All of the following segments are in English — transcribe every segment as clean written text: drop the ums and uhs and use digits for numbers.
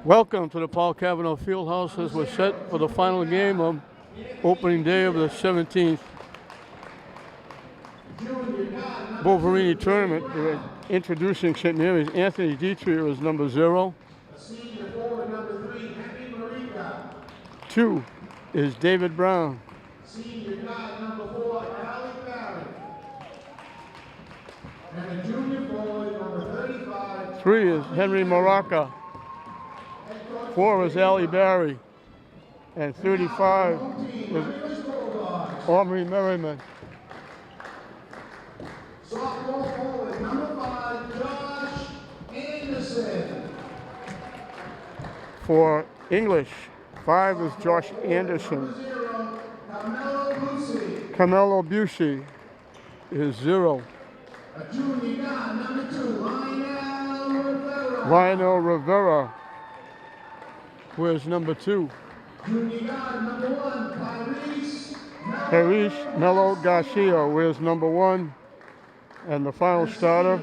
Welcome to the Paul Cavanaugh Fieldhouse as we're set for the final game of opening day of the 17th Boverini tournament. We're introducing St. Mary's. Anthony Detrier is number 0. 2 is David Brown. 3 is Henry Maraca. 4 is Ali Barry. And 35 is Omri Merriman. Sophomore forward, number 5, Josh Anderson. For English, 5 is Josh Anderson. 0, Carmelo Busey. Carmelo Busey is 0. A junior guy, number 2, Lionel Rivera, who is number 2. Junior guy, number 1, Paris Melo Garcia wears number 1. And the final starter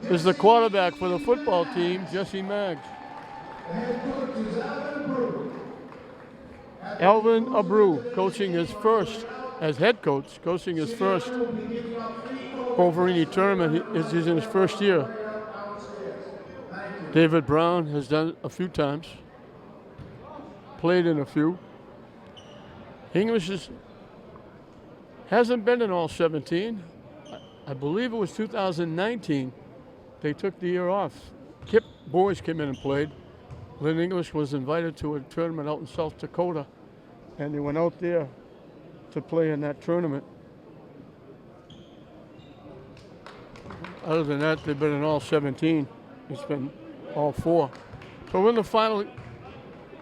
is the quarterback for the football team, Jesse Maggs. Alvin Abreu, coaching his first, as head coach, coaching his first Boverini tournament. He's in his first year. David Brown has done it a few times, played in a few. English hasn't been in all 17. I believe it was 2019. They took the year off. Kip Boys came in and played. Lynn English was invited to a tournament out in South Dakota, and they went out there to play in that tournament. Other than that, they've been in all 17. It's been all 4. So in the final,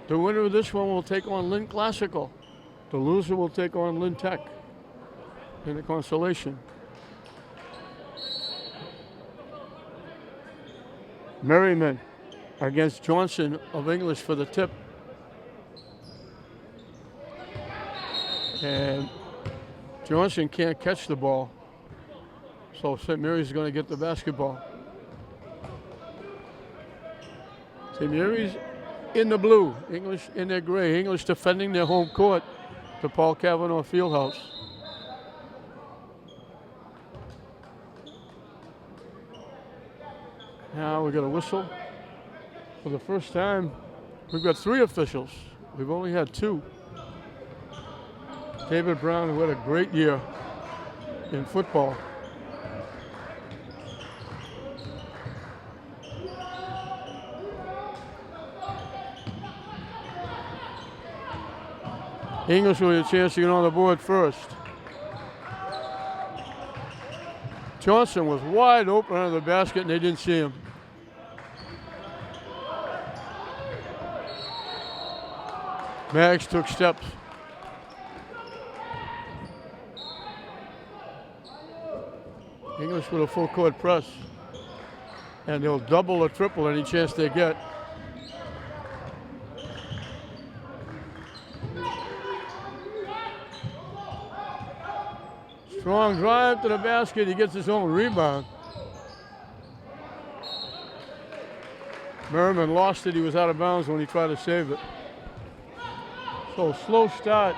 the winner of this one will take on Lynn Classical. The loser will take on Lynn Tech in the consolation. Merriman against Johnson of English for the tip. And Johnson can't catch the ball, so St. Mary's is going to get the basketball. St. Mary's in the blue, English in their gray. English defending their home court, the Paul Cavanaugh Fieldhouse. Now we got a whistle. For the first time, we've got 3 officials. We've only had 2. David Brown, who had a great year in football. English will get a chance to get on the board first. Johnson was wide open under the basket and they didn't see him. Maggs took steps. English with a full court press. And they'll double or triple any chance they get. Strong drive to the basket. He gets his own rebound. Merriman lost it. He was out of bounds when he tried to save it. So slow start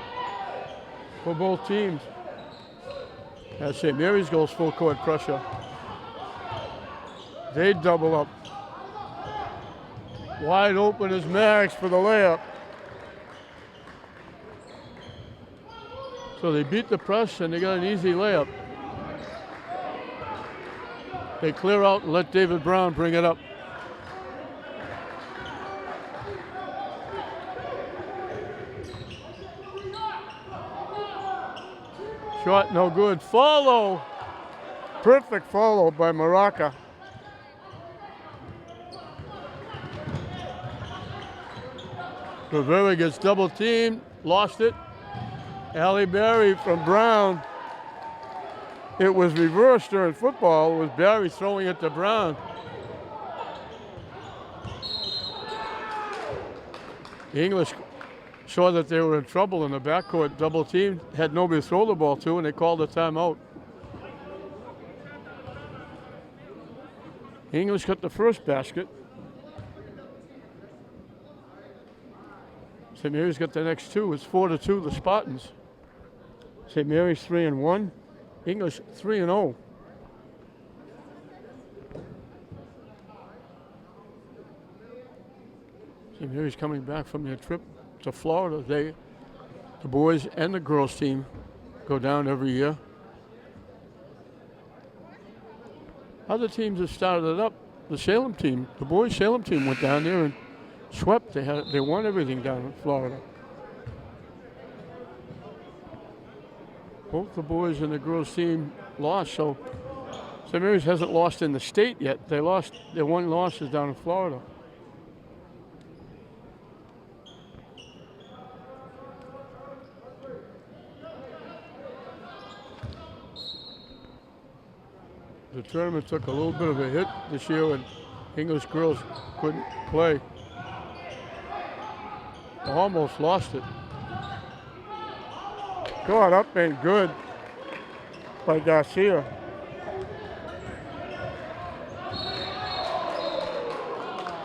for both teams. As St. Mary's goes full court pressure. They double up. Wide open is Maggs for the layup. So they beat the press and they got an easy layup. They clear out and let David Brown bring it up. Shot no good. Follow. Perfect follow by Maraca. Rivera gets double teamed, lost it. Ali Barry from Brown. It was reversed during football. It was Barry throwing it to Brown. The English saw that they were in trouble in the backcourt. Double team, had nobody to throw the ball to, and they called a timeout. English got the first basket. St. Mary's got the next two. It's 4-2, the Spartans. St. Mary's 3-1. English 3-0. St. Mary's coming back from their trip to Florida. The boys and the girls team go down every year. Other teams have started it up. The Salem team, the boys' Salem team went down there and swept. They won everything down in Florida. Both the boys and the girls team lost, so St. Mary's hasn't lost in the state yet. They lost, their one loss is down in Florida. The tournament took a little bit of a hit this year when English girls couldn't play. They almost lost it. Caught up and good by Garcia.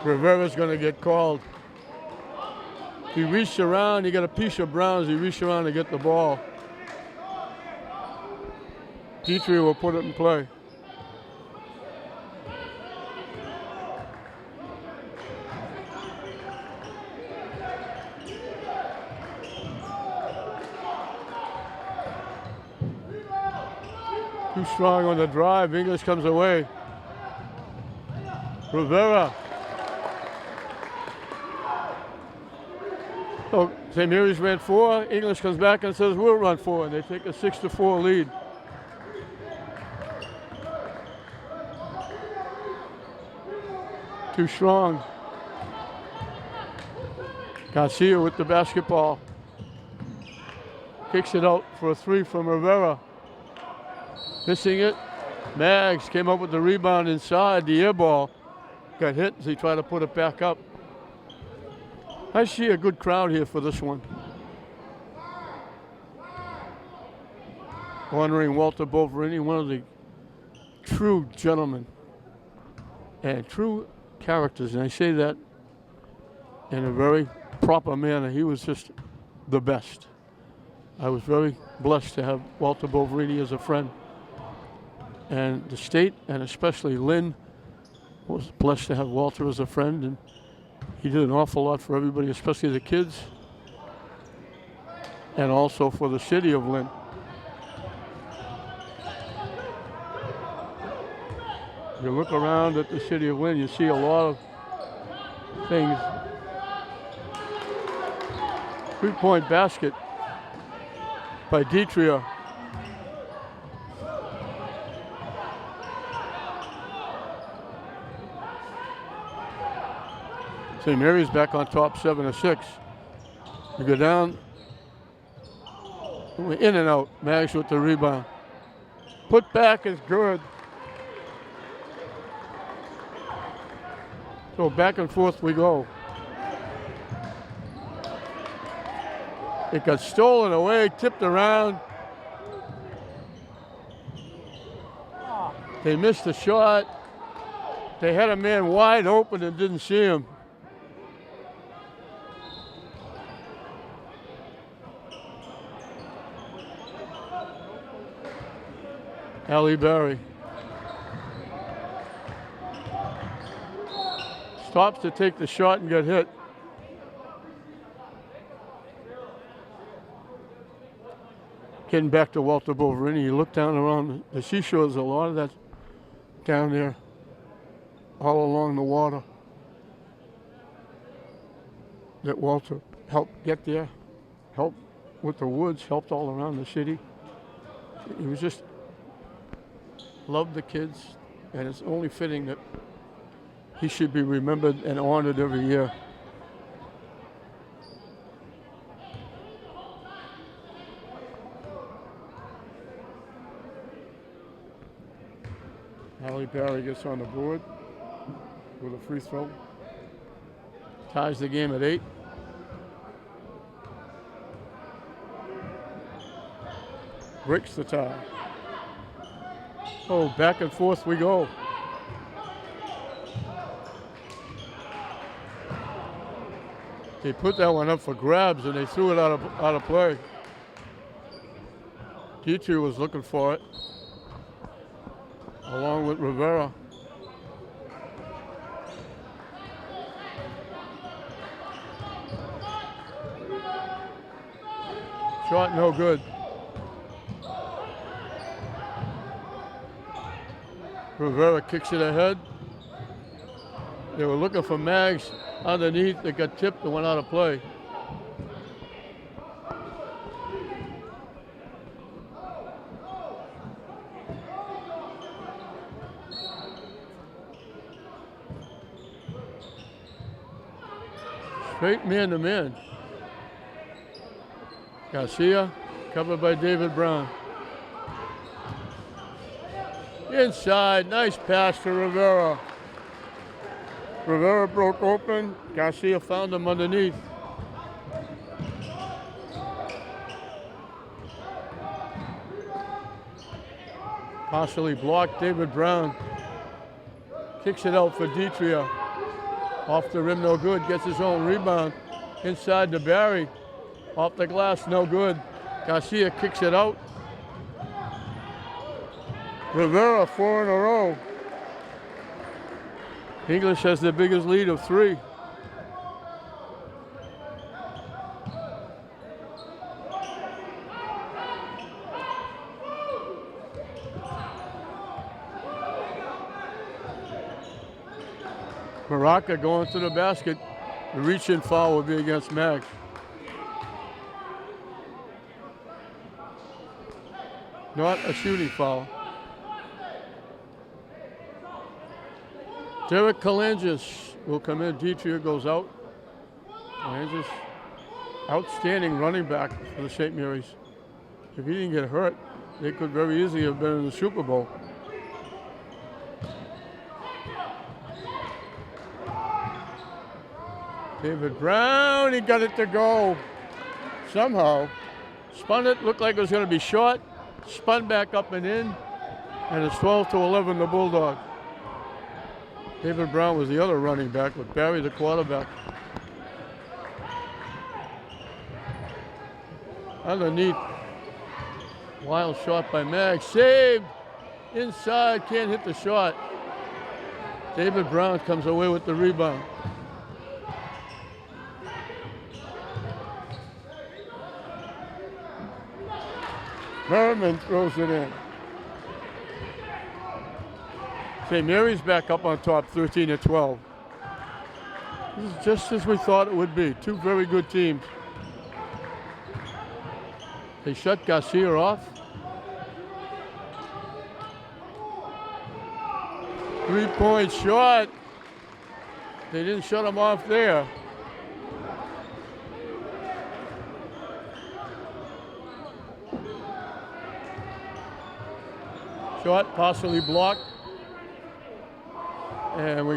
Rivera's going to get called. He reached around, he got a piece of Brown's, he reached around to get the ball. Dietrich will put it in play. Too strong on the drive. English comes away. Rivera. So St. Mary's ran 4. English comes back and says we'll run 4, and they take a 6-4 lead. Too strong. Garcia with the basketball. Kicks it out for a 3 from Rivera. Missing it. Maggs came up with the rebound inside. The air ball got hit as he tried to put it back up. I see a good crowd here for this one. Honoring Walter Boverini, one of the true gentlemen and true characters. And I say that in a very proper manner. He was just the best. I was very blessed to have Walter Boverini as a friend. And the state, and especially Lynn, was blessed to have Walter as a friend, and he did an awful lot for everybody, especially the kids, and also for the city of Lynn. You look around at the city of Lynn, you see a lot of things. 3-point basket by Dietrich. St. Mary's back on top 7-6. You go down, in and out. Maggs with the rebound. Put back is good. So back and forth we go. It got stolen away, tipped around. They missed the shot. They had a man wide open and didn't see him. Allie Berry stops to take the shot and get hit. Getting back to Walter Boverini, you look down around the seashore, there's a lot of that down there, all along the water, that Walter helped get there, helped with the woods, helped all around the city. He was just loved the kids, and it's only fitting that he should be remembered and honored every year. Allie Barry gets on the board with a free throw. Ties the game at 8. Breaks the tie. Oh, back and forth we go. They put that one up for grabs and they threw it out of play. Dietrich was looking for it, along with Rivera. Shot no good. Rivera kicks it ahead. They were looking for Mags underneath. It got tipped and went out of play. Straight man to man. Garcia covered by David Brown. Inside, nice pass to Rivera. Rivera broke open. Garcia found him underneath. Partially blocked. David Brown kicks it out for Dietrich. Off the rim, no good. Gets his own rebound. Inside to Barry. Off the glass, no good. Garcia kicks it out. Rivera, 4 in a row. English has the biggest lead of 3. Baraka going to the basket. The reach-in foul will be against Mag. Not a shooting foul. Derek Kalangis will come in. Dietrich goes out. Kalangis, outstanding running back for the St. Mary's. If he didn't get hurt, they could very easily have been in the Super Bowl. David Brown, he got it to go. Somehow, spun it, looked like it was going to be short, spun back up and in, and it's 12-11 the Bulldog. David Brown was the other running back with Barry the quarterback. Underneath, wild shot by Mag, saved, inside, can't hit the shot. David Brown comes away with the rebound. Merriman throws it in. St. Mary's back up on top, 13-12. This is just as we thought it would be. 2 very good teams. They shut Garcia off. 3-point shot. They didn't shut him off there. Shot partially blocked. And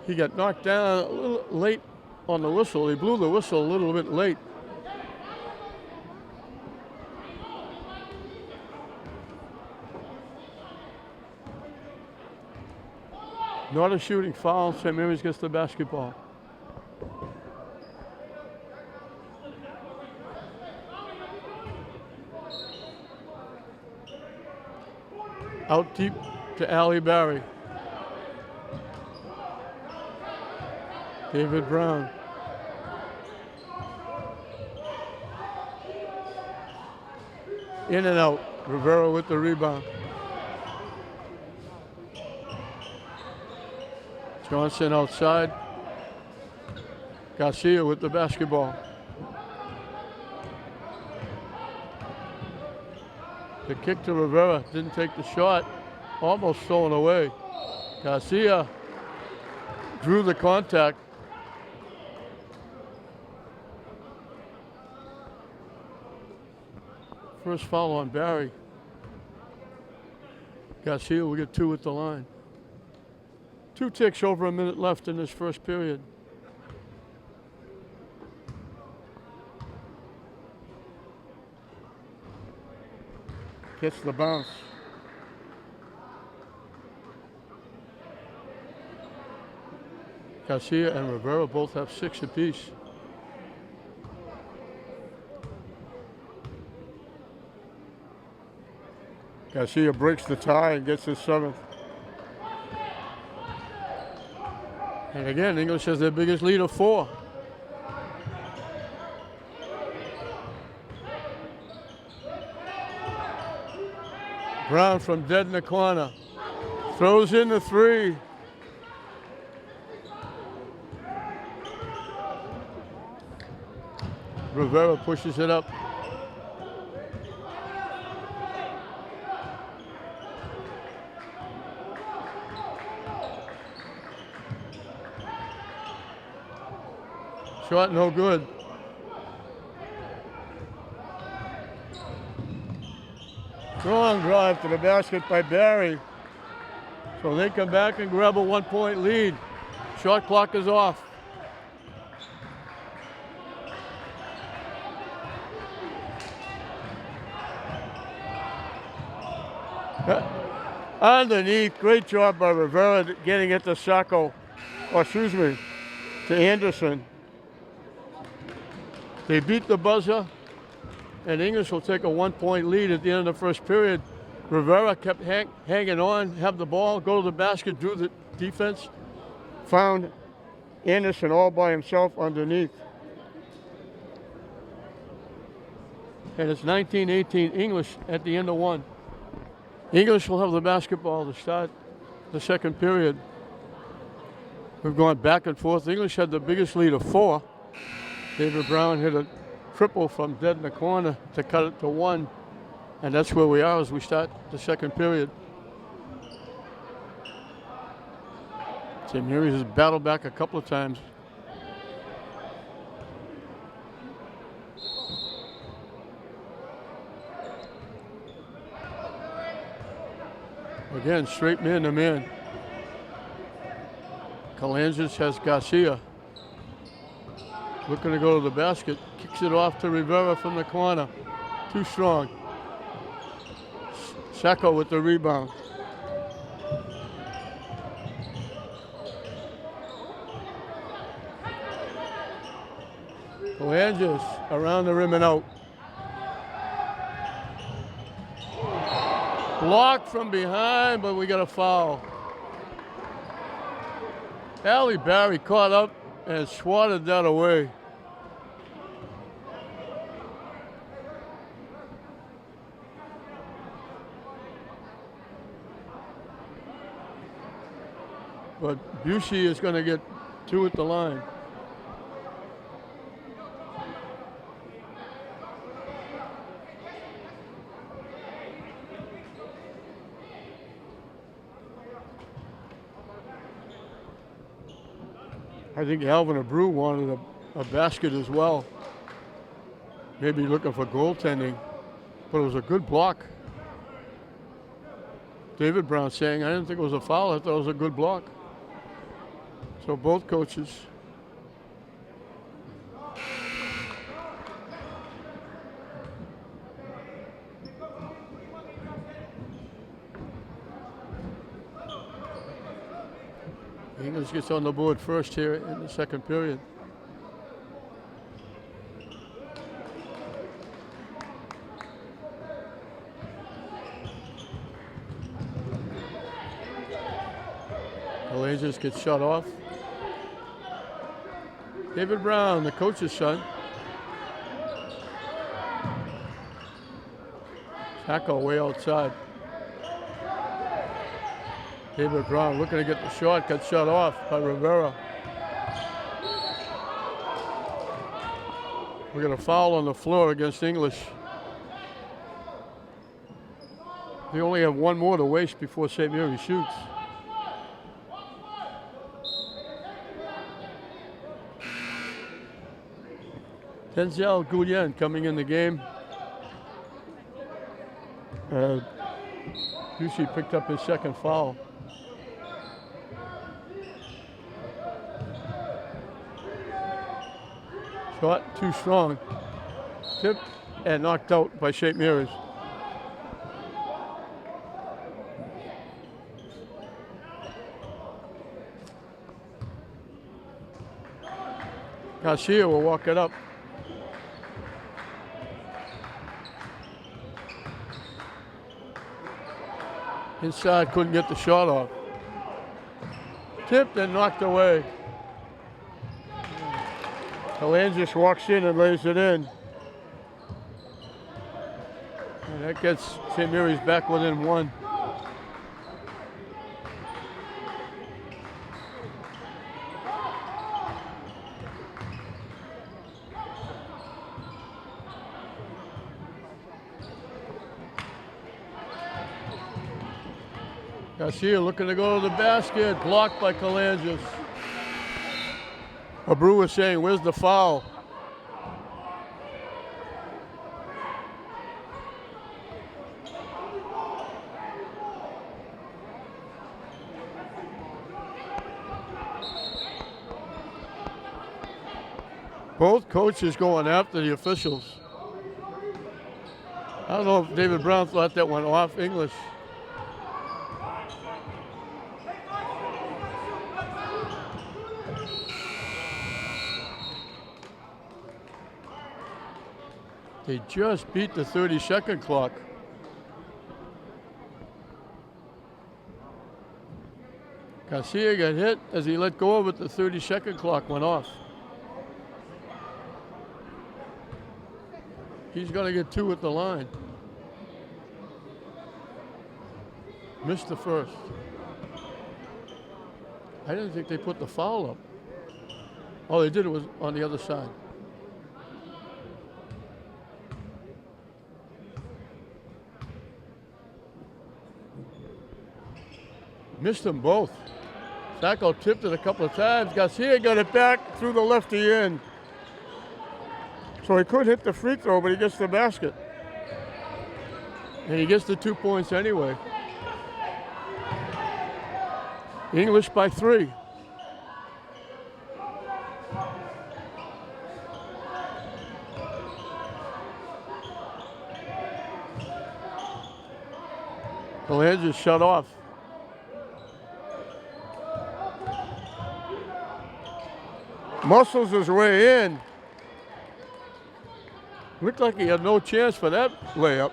he got knocked down a little late on the whistle. He blew the whistle a little bit late. Not a shooting foul. St. Mary's gets the basketball. Out deep to Ali Barry. David Brown. In and out. Rivera with the rebound. Johnson outside. Garcia with the basketball. The kick to Rivera, didn't take the shot, almost stolen away. Garcia drew the contact. First foul on Barry. Garcia will get 2 at the line. 2 ticks, over a minute left in this first period. Gets the bounce. Garcia and Rivera both have 6 apiece. Garcia breaks the tie and gets his 7th. And again, English has their biggest lead of 4. Brown from dead in the corner. Throws in the 3. Rivera pushes it up. Shot no good. Strong drive to the basket by Barry. So they come back and grab a 1-point lead. Shot clock is off. Underneath, great job by Rivera getting it to Sacco, or excuse me, to Anderson. They beat the buzzer, and English will take a 1-point lead at the end of the first period. Rivera kept hanging on, have the ball, go to the basket, do the defense, found Anderson all by himself underneath. And it's 19-18 English at the end of 1. English will have the basketball to start the second period. We've gone back and forth. English had the biggest lead of 4. David Brown hit a triple from dead in the corner to cut it to 1. And that's where we are as we start the second period. St. Mary's has battled back a couple of times. Again, straight man to man. Kalangis has Garcia. Looking to go to the basket. Kicks it off to Rivera from the corner. Too strong. Sacco with the rebound. Kalangis around the rim and out. Blocked from behind, but we got a foul. Allie Barry caught up and swatted that away. But Busey is going to get 2 at the line. I think Alvin Abreu wanted a basket as well. Maybe looking for goaltending, but it was a good block. David Brown saying, I didn't think it was a foul, I thought it was a good block. So both coaches. English gets on the board first here in the second period. Kalangis gets shut off. David Brown, the coach's son. Sacco way outside. David Brown looking to get the shot, got shut off by Rivera. We got a foul on the floor against English. They only have 1 more to waste before St. Mary shoots. Denzel Goulian coming in the game. Busey picked up his second foul. Shot too strong. Tipped and knocked out by St. Mary's. Garcia will walk it up. Inside, couldn't get the shot off. Tipped and knocked away. Kalangis walks in and lays it in. And that gets St. Mary's back within one. Garcia looking to go to the basket, blocked by Kalangis. A Brewer saying, where's the foul? Both coaches going after the officials. I don't know if David Brown thought that went off English. They just beat the 30-second clock. Garcia got hit as he let go of it. The 30-second clock went off. He's going to get two at the line. Missed the first. I didn't think they put the foul up. Oh, they did. It was on the other side. Missed them both. Sacco tipped it a couple of times. Garcia got it back through the lefty end. So he could hit the free throw, but he gets the basket. And he gets the 2 points anyway. English by 3. Kalangis shut off. Muscles his way in. Looked like he had no chance for that layup.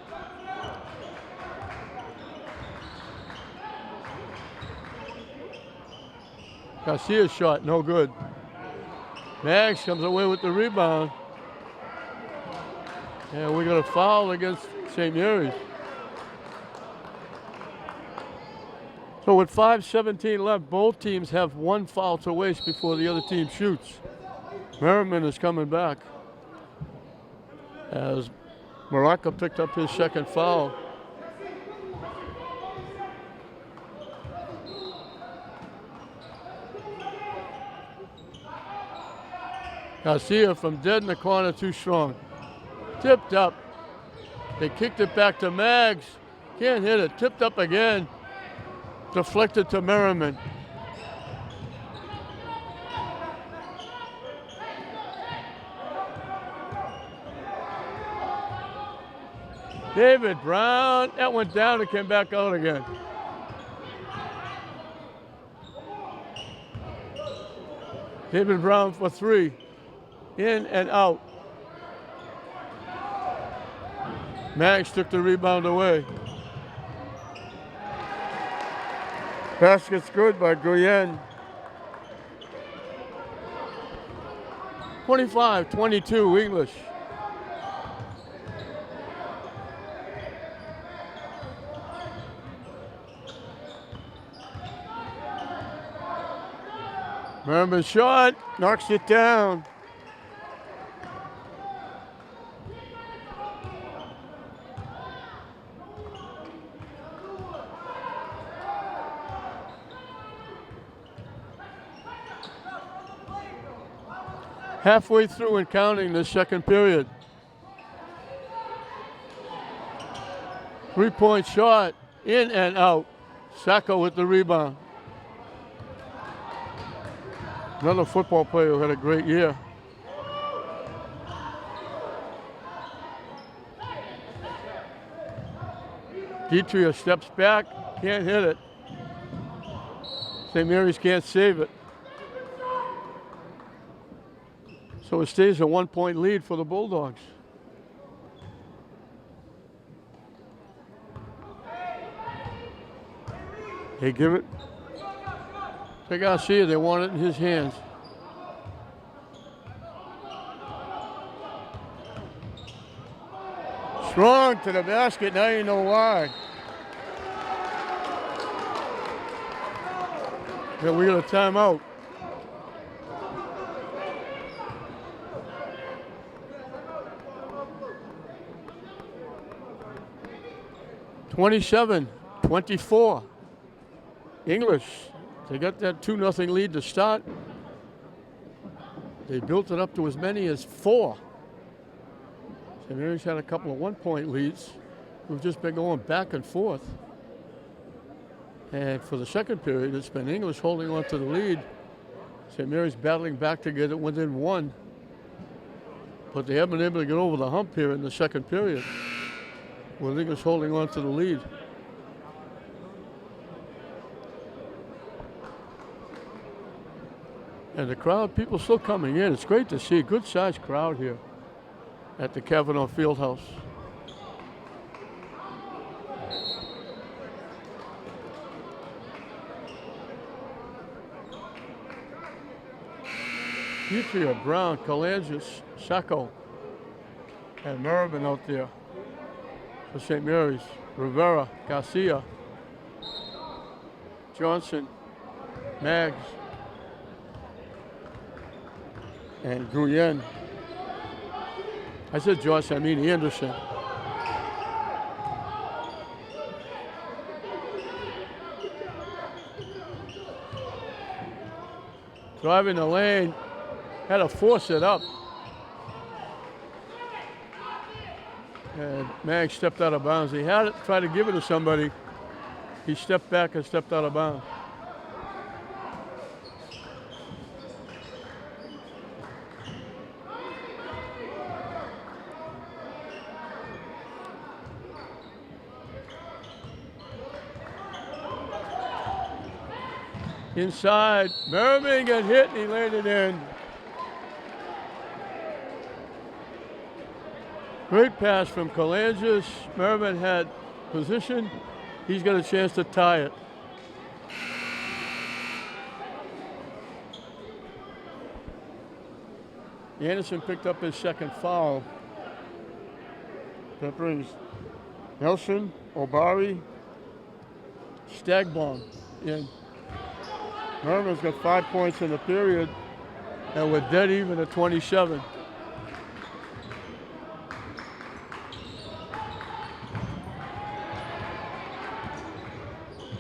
Garcia's shot, no good. Maggs comes away with the rebound. And we got a foul against St. Mary's. So with 5:17 left, both teams have one foul to waste before the other team shoots. Merriman is coming back as Maraca picked up his second foul. Garcia from dead in the corner, too strong. Tipped up. They kicked it back to Maggs. Can't hit it. Tipped up again. Deflected to Merriman. David Brown, that went down and came back out again. David Brown for 3. In and out. Maggs took the rebound away. Basket's good by Guyen. 25-22 English. Merriman shot, knocks it down. Halfway through and counting the second period. 3-point shot, in and out. Sacco with the rebound. Another football player who had a great year. Deitria steps back, can't hit it. St. Mary's can't save it. So So it stays a 1-point lead for the Bulldogs. They give it to Garcia. They want it in his hands. Strong to the basket. Now you know why. Yeah, we got a timeout. (27-24). English. They got that 2-0 lead to start. They built it up to as many as 4. St. Mary's had a couple of 1-point leads. We've just been going back and forth. And for the second period, it's been English holding on to the lead. St. Mary's battling back to get it within 1. But they haven't been able to get over the hump here in the second period, with English holding on to the lead. And the crowd, people still coming in. It's great to see a good-sized crowd here at the Kavanaugh Fieldhouse. Petria, Brown, Kalangis, Sacco, and Mervin out there for St. Mary's. Rivera, Garcia, Johnson, Maggs, and Guyen. I said Josh, I mean Anderson. Driving the lane, had to force it up. And Mag stepped out of bounds. He had it, tried to give it to somebody. He stepped back and stepped out of bounds. Inside, Merriman got hit and he laid it in. Great pass from Kalangis. Merriman had position. He's got a chance to tie it. Anderson picked up his second foul. That brings Nelson, Obari, Stagbaum in. Merman's got 5 points in the period, and we're dead even at 27.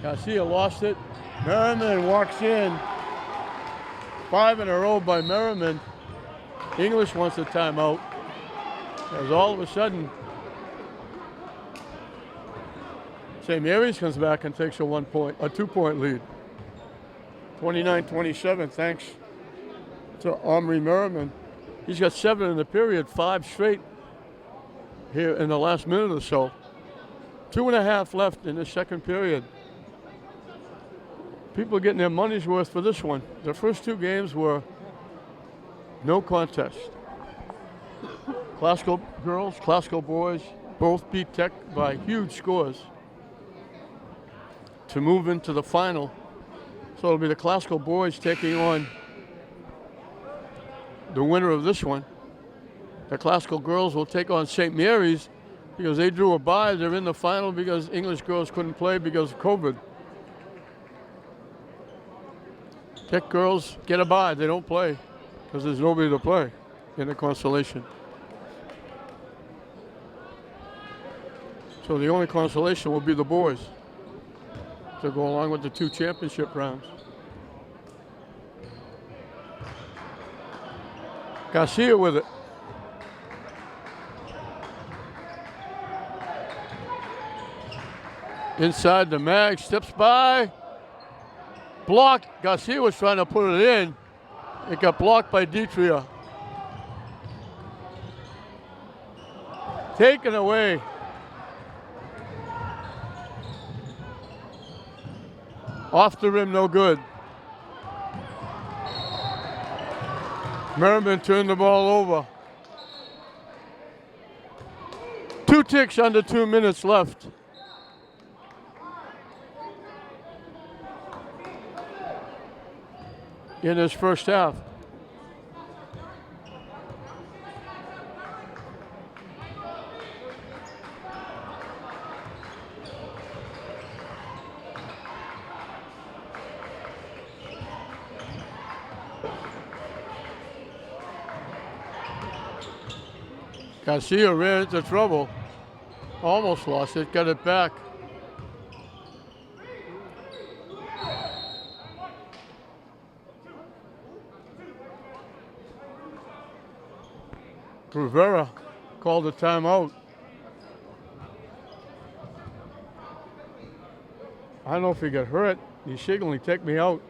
Garcia lost it. Merriman walks in. 5 in a row by Merriman. English wants a timeout. As all of a sudden, St. Mary's comes back and takes a 2-point lead. 29-27, thanks to Omri Merriman. He's got 7 in the period, 5 straight here in the last minute or so. 2.5 left in the second period. People are getting their money's worth for this one. The first 2 games were no contest. Classical girls, classical boys, both beat Tech by huge scores to move into the final. So it'll be the classical boys taking on the winner of this one. The classical girls will take on St. Mary's because they drew a bye. They're in the final because English girls couldn't play because of COVID. Tech girls get a bye. They don't play because there's nobody to play in the consolation. So the only consolation will be the boys to go along with the 2 championship rounds. Garcia with it. Inside the mag, steps by. Blocked. Garcia was trying to put it in. It got blocked by Ditria. Taken away. Off the rim, no good. Merriman turned the ball over. 2 ticks under 2 minutes left. In his first half. Garcia ran into trouble. Almost lost it, got it back. Rivera called a timeout. I don't know if he got hurt. He's signaling, take me out.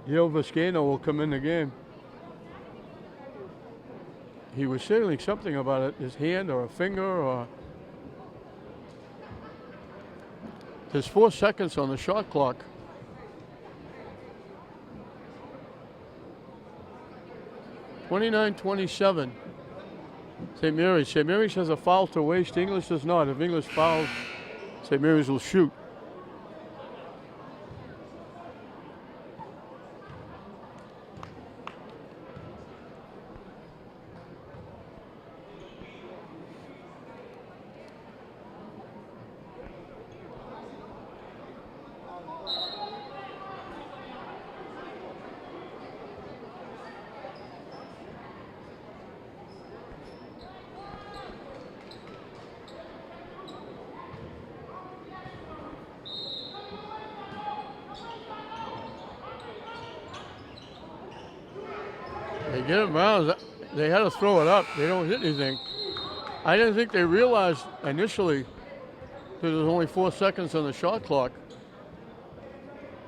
Gil Vizcaino will come in the game. He was signaling something about it, his hand or a finger or... There's 4 seconds on the shot clock. (29-27). St. Mary's. St. Mary's has a foul to waste. English does not. If English fouls, St. Mary's will shoot. They get it around. They had to throw it up. They don't hit anything. I didn't think they realized initially that there was only 4 seconds on the shot clock.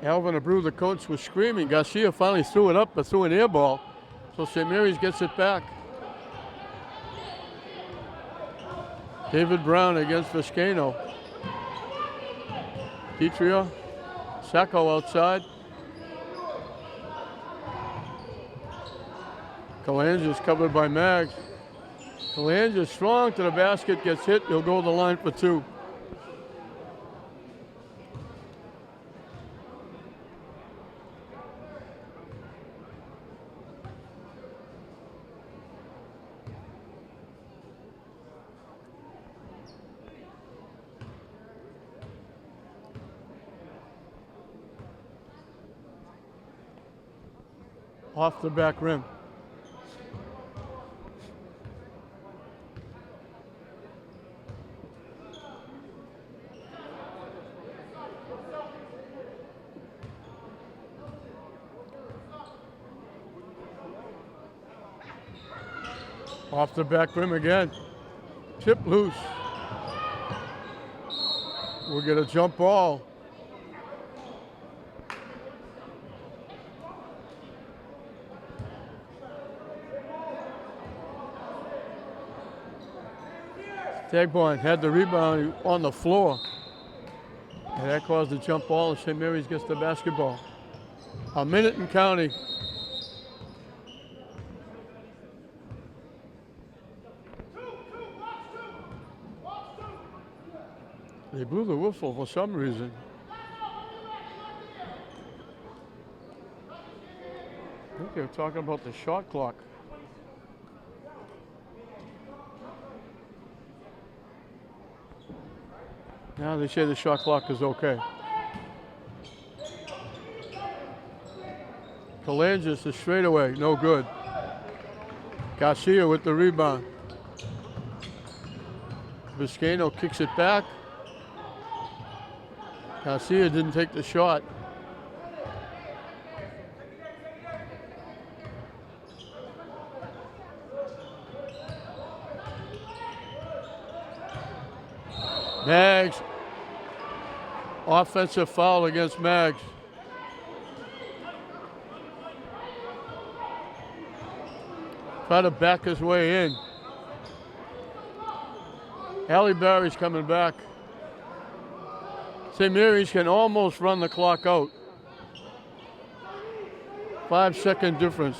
Alvin Abreu, the coach, was screaming. Garcia finally threw it up, but threw an air ball. So St. Mary's gets it back. David Brown against Vizcaino. Petria, Sacco outside. Kalanja's covered by Maggs. Kalanja's strong to the basket, gets hit. He'll go to the line for 2. Off the back rim. Off the back rim again. Tip loose. We'll get a jump ball. Tagbon had the rebound on the floor. And that caused the jump ball, and St. Mary's gets the basketball. A minute and counting. They blew the whistle for some reason. I think they were talking about the shot clock. Now they say the shot clock is okay. Kalanjas the straightaway, no good. Garcia with the rebound. Vizcaino kicks it back. Garcia didn't take the shot. Maggs. Offensive foul against Maggs. Try to back his way in. Halle Berry's coming back. St. Mary's can almost run the clock out. 5-second difference.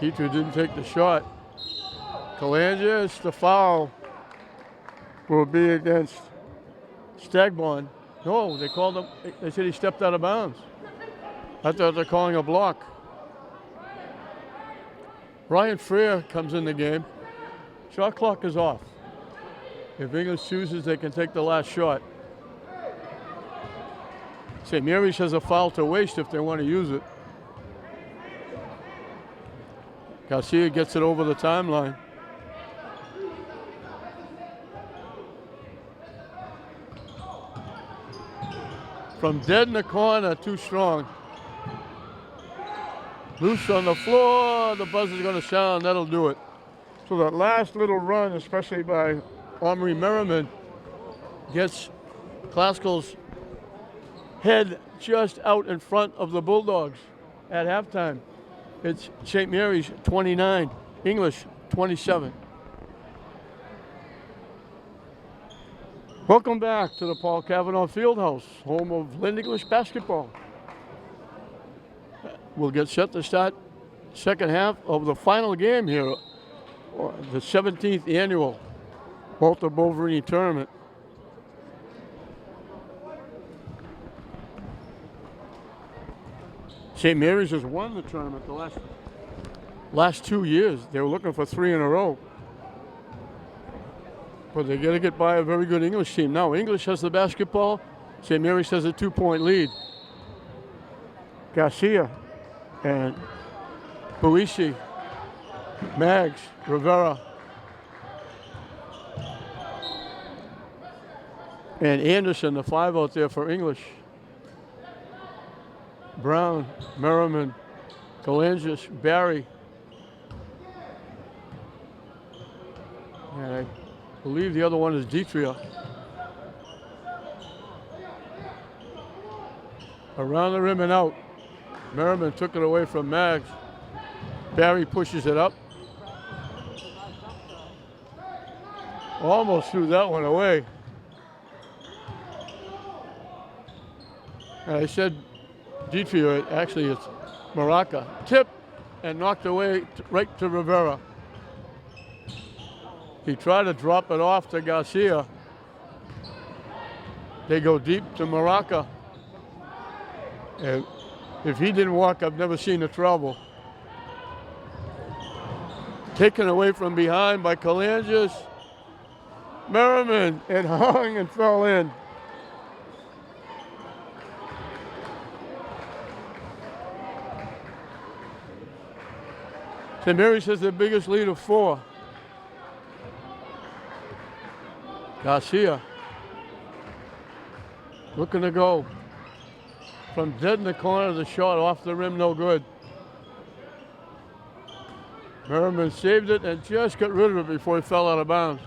Heater didn't take the shot. Calangias, the foul will be against Stagbon. No, they called him, they said he stepped out of bounds. I thought they're calling a block. Ryan Freer comes in the game. Shot clock is off. If English chooses, they can take the last shot. St. Mary's has a foul to waste if they want to use it. Garcia gets it over the timeline. From dead in the corner, too strong. Loose on the floor, the buzzer's going to sound, that'll do it. So that last little run, especially by Omri Merriman, gets Classical's head just out in front of the Bulldogs at halftime. It's St. Mary's 29, English 27. Welcome back to the Paul Cavanaugh Fieldhouse, home of Lynn English basketball. We'll get set to start second half of the final game here, the 17th annual Walter Boverini tournament. St. Mary's has won the tournament the last 2 years. They were looking for 3 in a row. But they got to get by a very good English team. Now English has the basketball. St. Mary's has a 2-point lead. Garcia and Buisi, Maggs, Rivera, and Anderson, the 5 out there for English. Brown, Merriman, Calangias, Barry. And I believe the other one is Detria. Around the rim and out. Merriman took it away from Maggs. Barry pushes it up. Almost threw that one away. And I said Detria, actually it's Maraca. Tip and knocked away right to Rivera. He tried to drop it off to Garcia. They go deep to Maraca. And if he didn't walk, I've never seen the trouble. Taken away from behind by Calangias. Merriman, it hung and fell in. St. Mary's has the biggest lead of 4. Garcia looking to go. From dead in the corner, the shot off the rim, no good. Merriman saved it and just got rid of it before he fell out of bounds.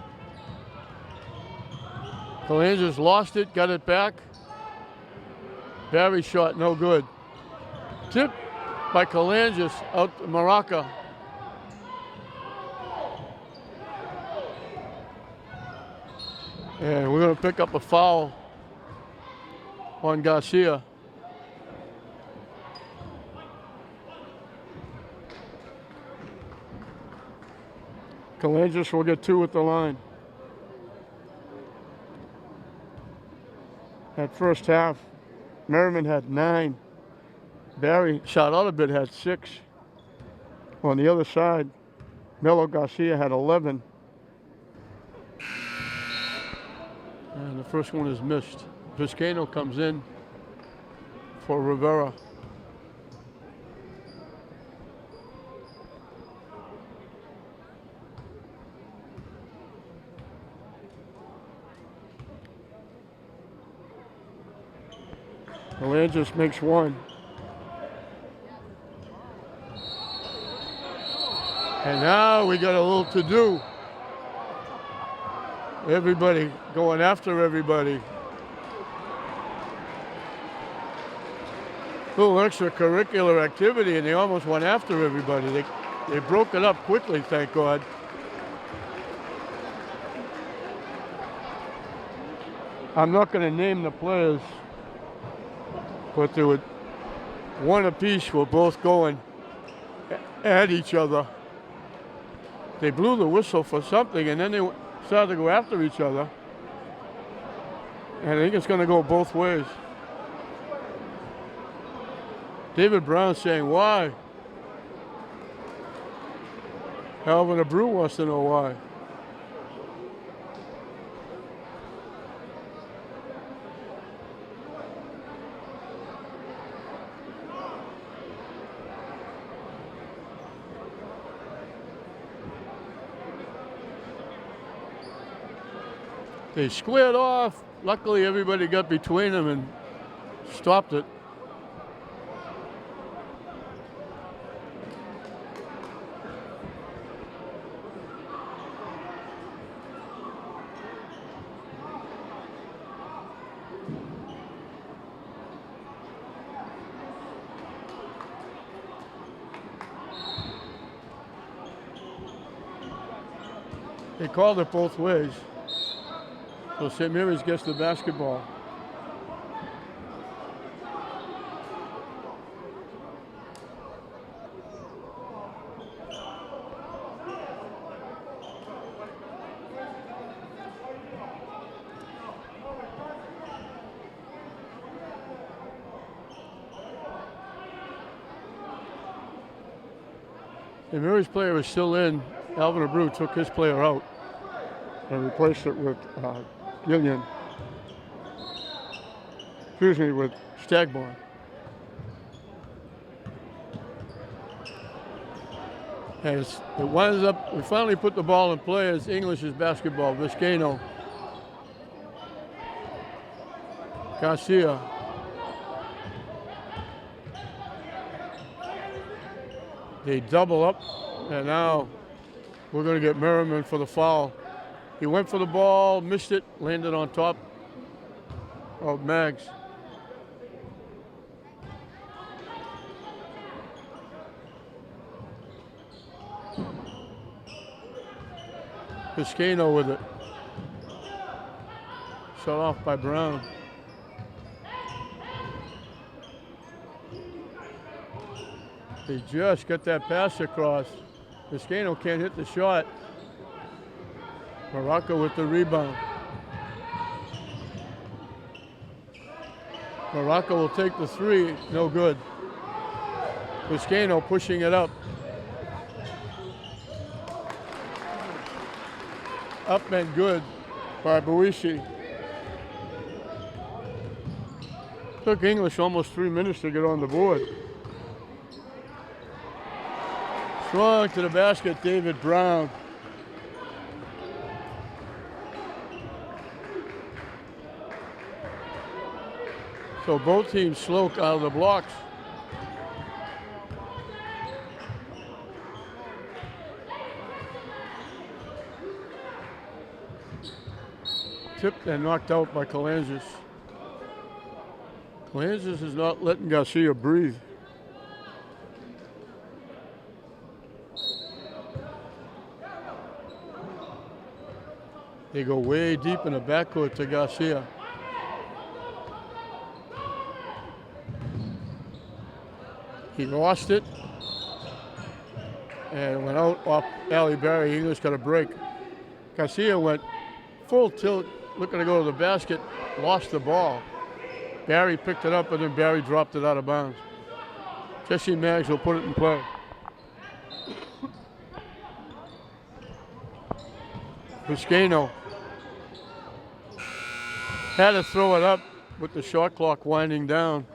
Calangias lost it, got it back. Barry shot, no good. Tip by Calangias out to Maraca. And we're going to pick up a foul on Garcia. Calangias will get 2 at the line. That first half, Merriman had 9. Barry shot out a bit, had 6. On the other side, Melo Garcia had 11. And the first one is missed. Vizcaino comes in for Rivera. Calangias makes 1. And now we got a little to do. Everybody going after everybody. little extracurricular activity, and they almost went after everybody. They broke it up quickly, thank God. I'm not going to name the players, but there were one apiece were both going at each other. They blew the whistle for something, and then they started to go after each other. And I think it's going to go both ways. David Brown saying, why? Alvin Abreu wants to know why. They squared off. Luckily, everybody got between them and stopped it. They called it both ways. So St. Mary's gets the basketball. St. Mary's player is still in. Alvin Abreu took his player out and replaced it with Gillian. Excuse me, with Stagborn. And it winds up, we finally put the ball in play as English's basketball. Vizcaino. Garcia. They double up, and now we're going to get Merriman for the foul. He went for the ball, missed it, landed on top of Maggs. Vizcaino with it. Shut off by Brown. They just got that pass across. Vizcaino can't hit the shot. Morocco with the rebound. Morocco will take the three, no good. Vizcaino pushing it up. Up and good by Buishi. Took English almost 3 minutes to get on the board. Strong to the basket, David Brown. So both teams slow out of the blocks. Tipped and knocked out by Kalanzis. Kalanzis is not letting Garcia breathe. They go way deep in the backcourt to Garcia. He lost it and went out off Ali Barry. English got a break. Garcia went full tilt, looking to go to the basket, lost the ball. Barry picked it up, and then Barry dropped it out of bounds. Jesse Maggs will put it in play. Vizcaino had to throw it up with the shot clock winding down.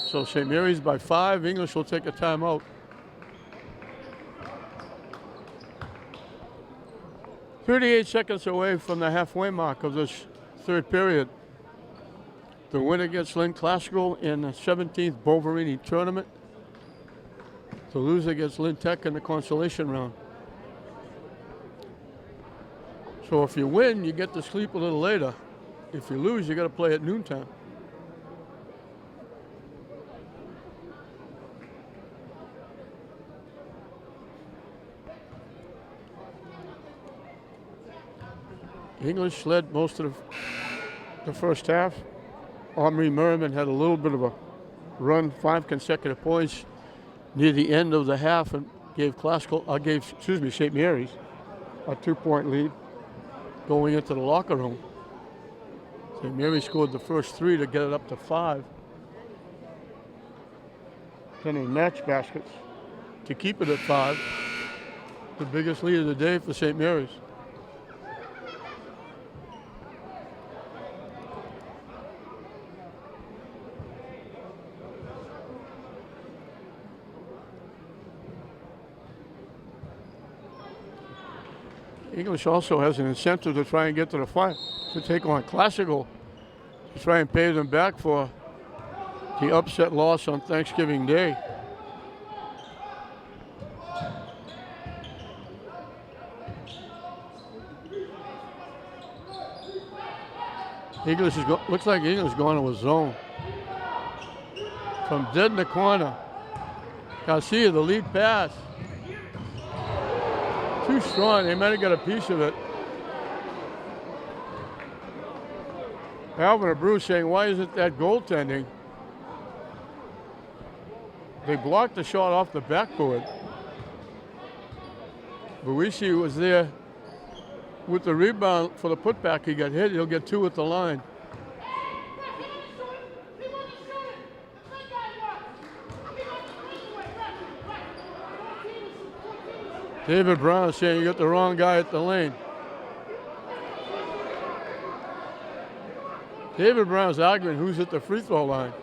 So St. Mary's by 5. English will take a timeout. 38 seconds away from the halfway mark of this third period. The winner gets Lynn Classical in the 17th Boverini tournament. The loser gets Lynn Tech in the consolation round. So if you win, you get to sleep a little later. If you lose, you got to play at noontime. English led most of the first half. Omri Merriman had a little bit of a run, 5 consecutive points near the end of the half, and gave St. Mary's a 2-point lead going into the locker room. St. Mary's scored the first 3 to get it up to 5. Then they match baskets to keep it at 5. The biggest lead of the day for St. Mary's. English also has an incentive to try and get to the final, to take on Classical, to try and pay them back for the upset loss on Thanksgiving Day. Looks like English going to a zone. From dead in the corner. Garcia, the lead pass. Too strong, they might have got a piece of it. Alvin Abreu saying, why isn't that goaltending? They blocked the shot off the backboard. Boverini was there with the rebound for the putback. He got hit, he'll get 2 at the line. David Brown saying you got the wrong guy at the lane. David Brown's arguing who's at the free throw line.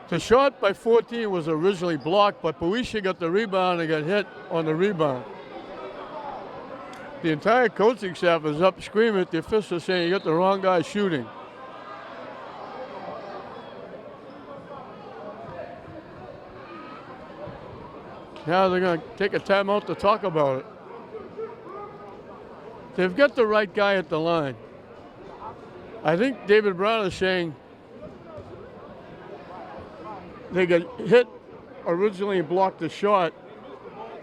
The shot by 14 was originally blocked, but Boverini got the rebound and got hit on the rebound. The entire coaching staff is up screaming at the official saying you got the wrong guy shooting. Now they're going to take a timeout to talk about it. They've got the right guy at the line. I think David Brown is saying they got hit originally and blocked the shot.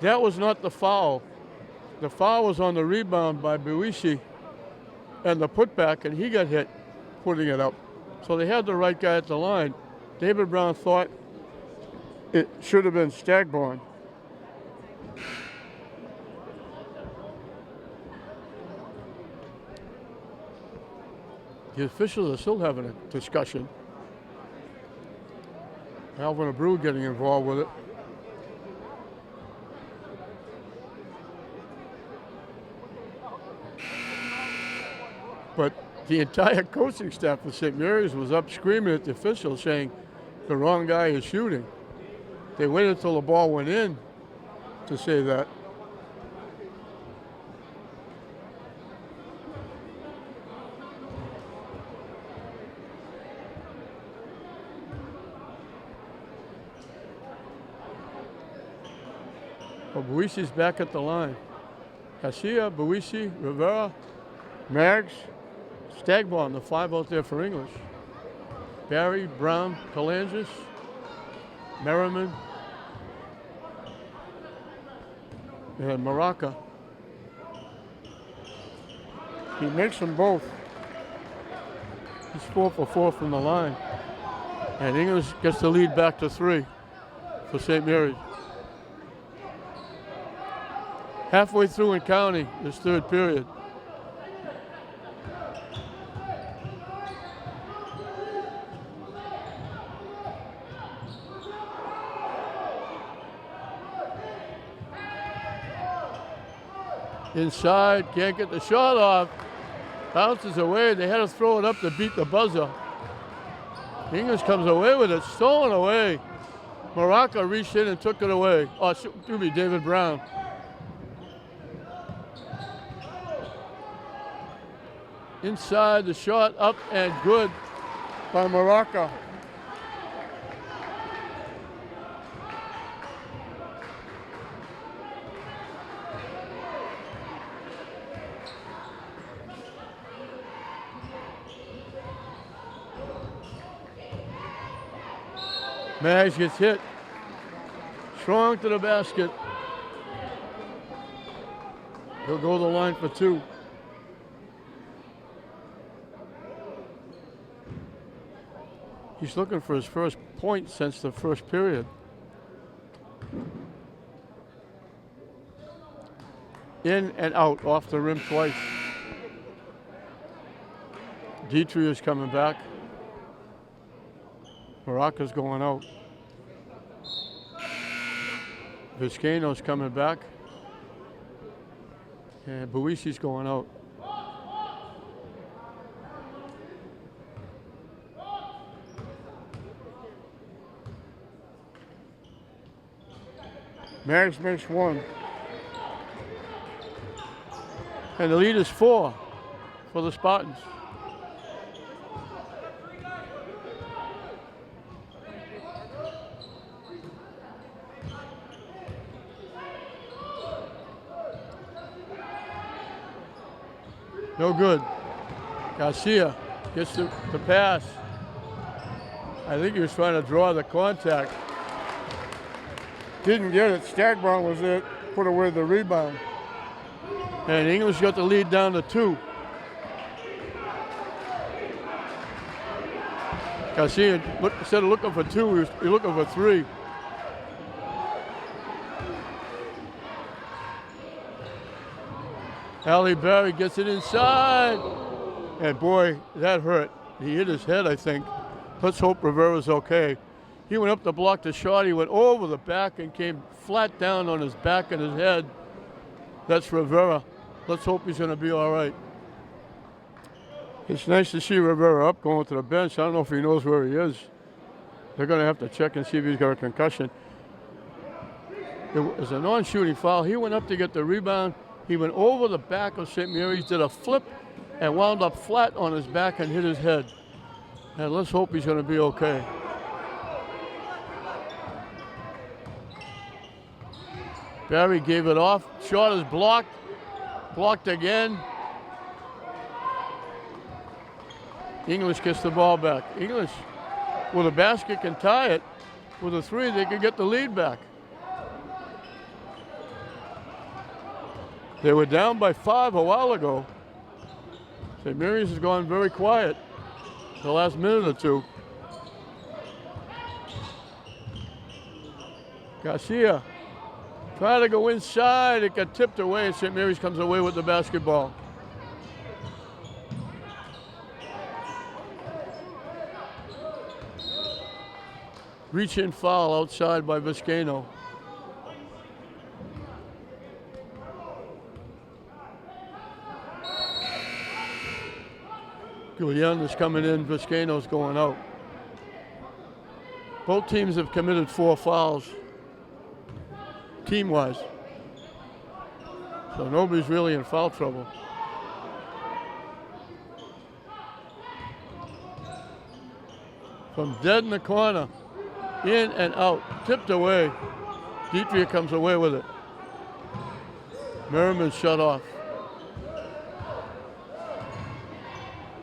That was not the foul. The foul was on the rebound by Boverini and the putback, and he got hit putting it up. So they had the right guy at the line. David Brown thought it should have been Stagborn. The officials are still having a discussion. Alvin Abreu getting involved with it. But the entire coaching staff of St. Mary's was up screaming at the officials saying the wrong guy is shooting. They waited until the ball went in to say that. But Boverini's back at the line. Garcia, Boverini, Rivera, Maggs, Stagborn, the 5 out there for English. Barry, Brown, Kalangis, Merriman, and Maraca. He makes them both. He's 4 for 4 from the line. And English gets the lead back to 3 for St. Mary's. Halfway through and counting this third period. Inside, can't get the shot off. Bounces away, they had to throw it up to beat the buzzer. English comes away with it, stolen away. Maraca reached in and took it away. Oh, excuse me, David Brown. Inside, the shot up and good by Maraca. Maggs gets hit. Strong to the basket. He'll go to the line for two. He's looking for his first point since the first period. In and out, off the rim twice. Dietrich is coming back. Baraka's going out. Vizcaino's coming back. And Buisi's going out. Maggs makes one. And the lead is 4 for the Spartans. No good. Garcia gets the pass. I think he was trying to draw the contact. Didn't get it. Stagbaum was there, put away the rebound. And English got the lead down to 2. Garcia, instead of looking for 2, he was looking for 3. Ali Barry gets it inside. And boy, that hurt. He hit his head, I think. Let's hope Rivera's okay. He went up to block the shot. He went over the back and came flat down on his back and his head. That's Rivera. Let's hope he's going to be all right. It's nice to see Rivera up going to the bench. I don't know if he knows where he is. They're going to have to check and see if he's got a concussion. It was a non-shooting foul. He went up to get the rebound. He went over the back of St. Mary's, did a flip, and wound up flat on his back and hit his head. And let's hope he's going to be okay. Barry gave it off. Shot is blocked. Blocked again. English gets the ball back. English, with a basket, can tie it. With a 3, they can get the lead back. They were down by 5 a while ago. St. Mary's has gone very quiet the last minute or 2. Garcia trying to go inside. It got tipped away, and St. Mary's comes away with the basketball. Reach-in foul outside by Vizcaino. Guillen is coming in, Vizcaino's going out. Both teams have committed 4 fouls, team-wise. So nobody's really in foul trouble. From dead in the corner, in and out, tipped away. Dietrich comes away with it. Merriman shut off.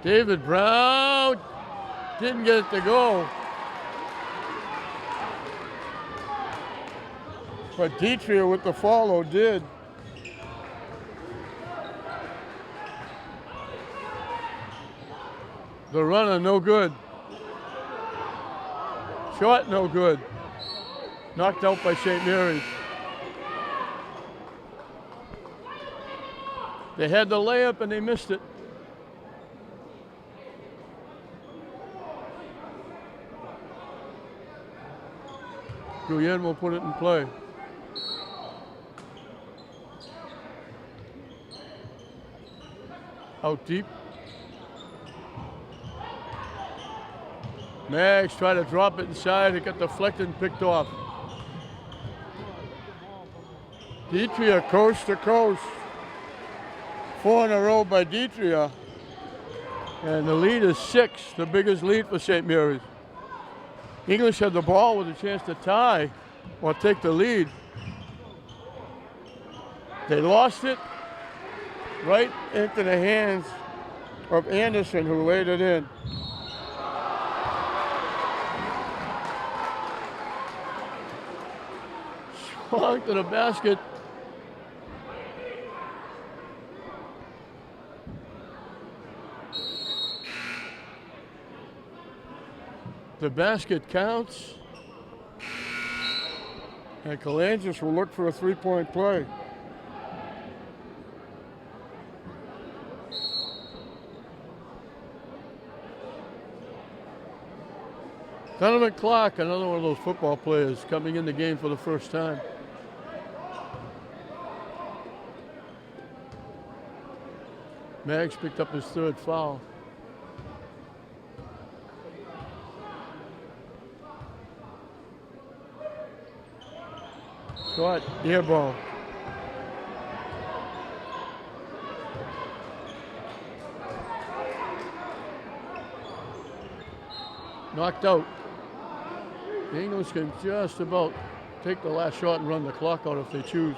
David Brown didn't get it to go. But Dietrich with the follow did. The runner no good. Shot no good. Knocked out by St. Mary's. They had the layup and they missed it. Guillen will put it in play. Out deep. Maggs tried to drop it inside. It got deflected and picked off. Dietrich coast to coast. 4 in a row by Dietrich. And the lead is 6, the biggest lead for St. Mary's. English had the ball with a chance to tie or take the lead. They lost it right into the hands of Anderson, who laid it in. Long to the basket. The basket counts. And Kalangis will look for a three-point play. Donovan Clark, another one of those football players coming in the game for the first time. Maggs picked up his third foul. Shot, air ball. Knocked out. The English can just about take the last shot and run the clock out if they choose.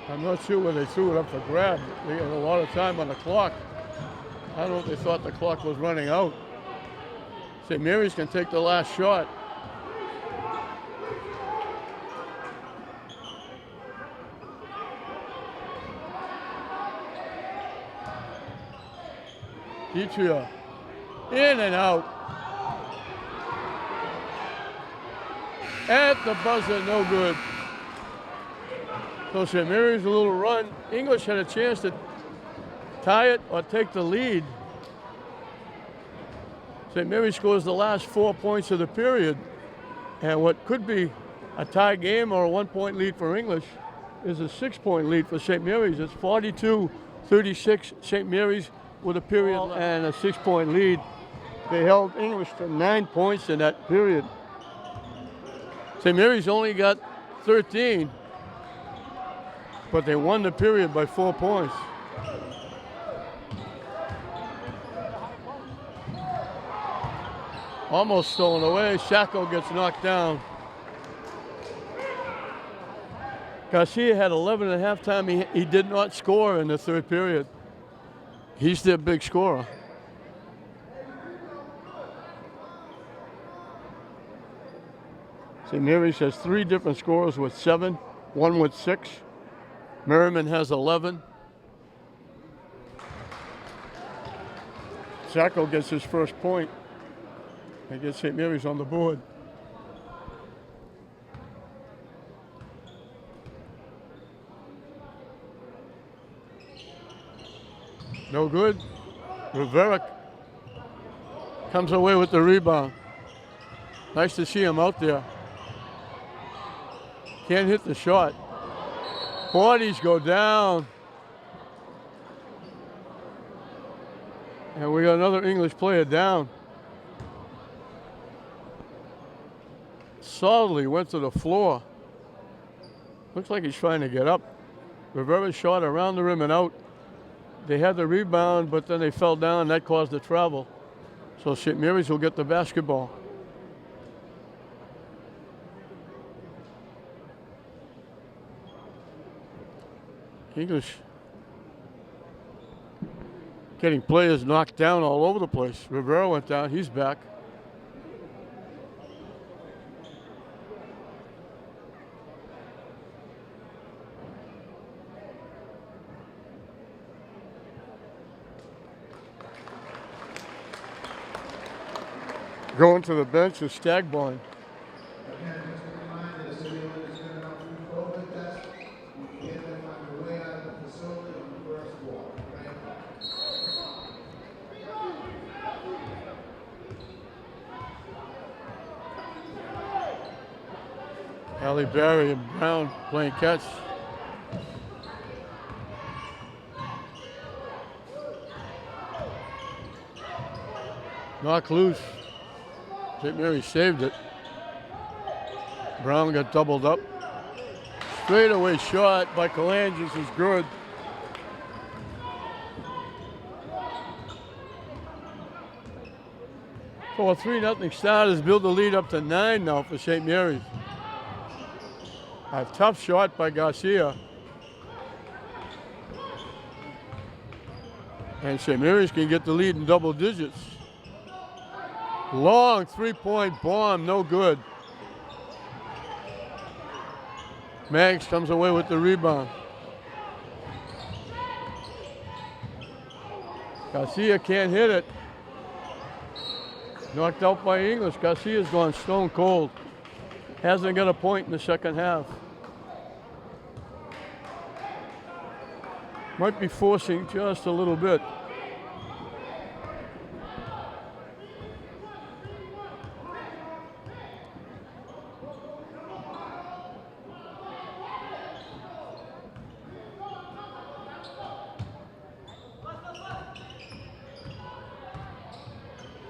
I'm not sure where they threw it up for grab. They had a lot of time on the clock. I don't know if they thought the clock was running out. St. Mary's can take the last shot. Petria, in and out. At the buzzer, no good. So St. Mary's a little run. English had a chance to tie it or take the lead. St. Mary's scores the last 4 points of the period. And what could be a tie game or a 1 point lead for English is a 6 point lead for St. Mary's. It's 42-36, St. Mary's with a period and a 6 point lead. They held English to 9 points in that period. St. Mary's only got 13, but they won the period by 4 points. Almost stolen away. Sacco gets knocked down. Garcia had 11 at halftime. He did not score in the third period. He's their big scorer. St. Mary's has 3 different scorers with 7, 1 with 6. Merriman has 11. Sacco gets his first point and gets St. Mary's on the board. No good. Rivera comes away with the rebound. Nice to see him out there. Can't hit the shot. Bodies go down. And we got another English player down. Solidly went to the floor. Looks like he's trying to get up. Rivera shot around the rim and out. They had the rebound, but then they fell down. That caused the travel. So St. Mary's will get the basketball. English getting players knocked down all over the place. Rivera went down. He's back. Going to the bench is Stagborn. Again, just a reminder, this video is going to go through COVID test. You can get them on your way out of the facility on the first floor, right? Halle Berry and Brown playing catch. Knock loose. St. Mary saved it. Brown got doubled up. Straightaway shot by Kalangis is good. So a 3-0 start has built the lead up to 9 now for St. Mary's. A tough shot by Garcia. And St. Mary's can get the lead in double digits. Long three-point bomb, no good. Maggs comes away with the rebound. Garcia can't hit it. Knocked out by English. Garcia's gone stone cold. Hasn't got a point in the second half. Might be forcing just a little bit.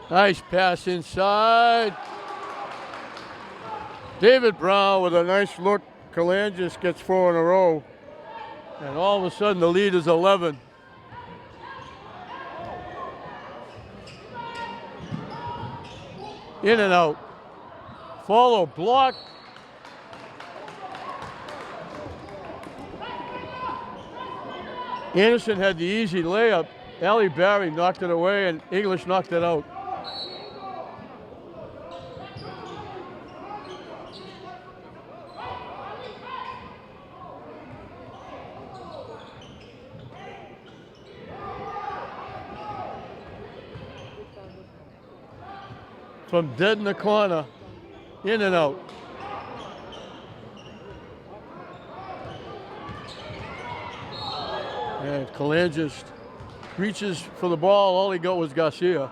Nice pass inside. David Brown with a nice look. Kalangis gets 4 in a row. And all of a sudden the lead is 11. In and out. Follow, block. Anderson had the easy layup. Ali Barry knocked it away and English knocked it out. From dead in the corner, in and out. And Kalangis reaches for the ball, all he got was Garcia.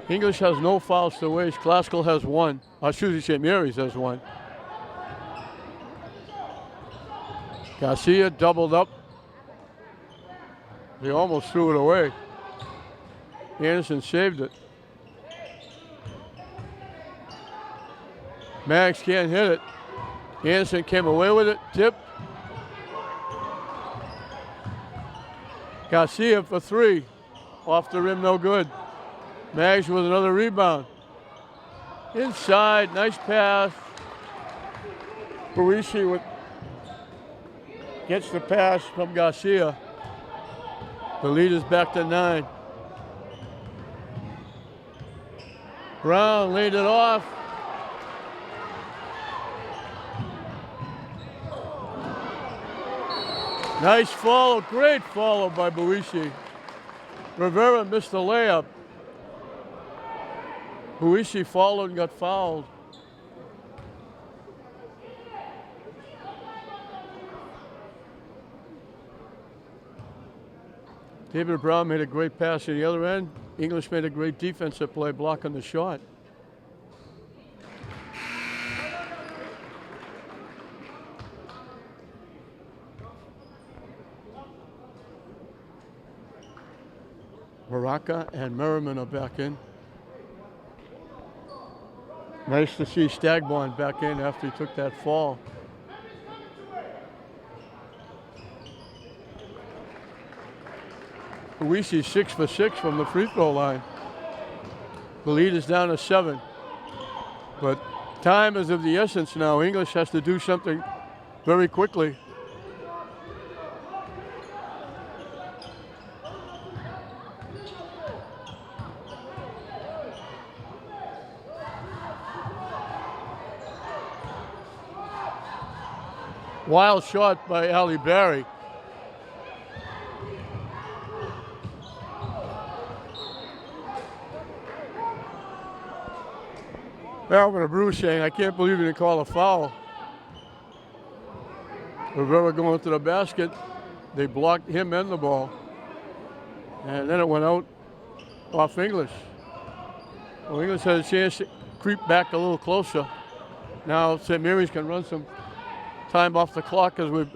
English has no fouls to waste. Classical has 1. Excuse me, St. Mary's has 1. Garcia doubled up. He almost threw it away. Anderson saved it. Maggs can't hit it. Anderson came away with it. Tip. Garcia for 3. Off the rim, no good. Maggs with another rebound. Inside, nice pass. Boverini with gets the pass from Garcia. The lead is back to 9. Brown laid it off. Nice follow, great follow by Boverini. Rivera missed the layup. Boverini followed and got fouled. David Brown made a great pass at the other end. English made a great defensive play blocking the shot. Baraka and Merriman are back in. Nice to see Stagborn back in after he took that fall. Boverini 6 for 6 from the free throw line. The lead is down to 7. But time is of the essence now. English has to do something very quickly. Wild shot by Ali Barry. Alvin Bruce saying, I can't believe you didn't call a foul. Rivera going to the basket. They blocked him and the ball. And then it went out off English. Well, English had a chance to creep back a little closer. Now St. Mary's can run some time off the clock as we've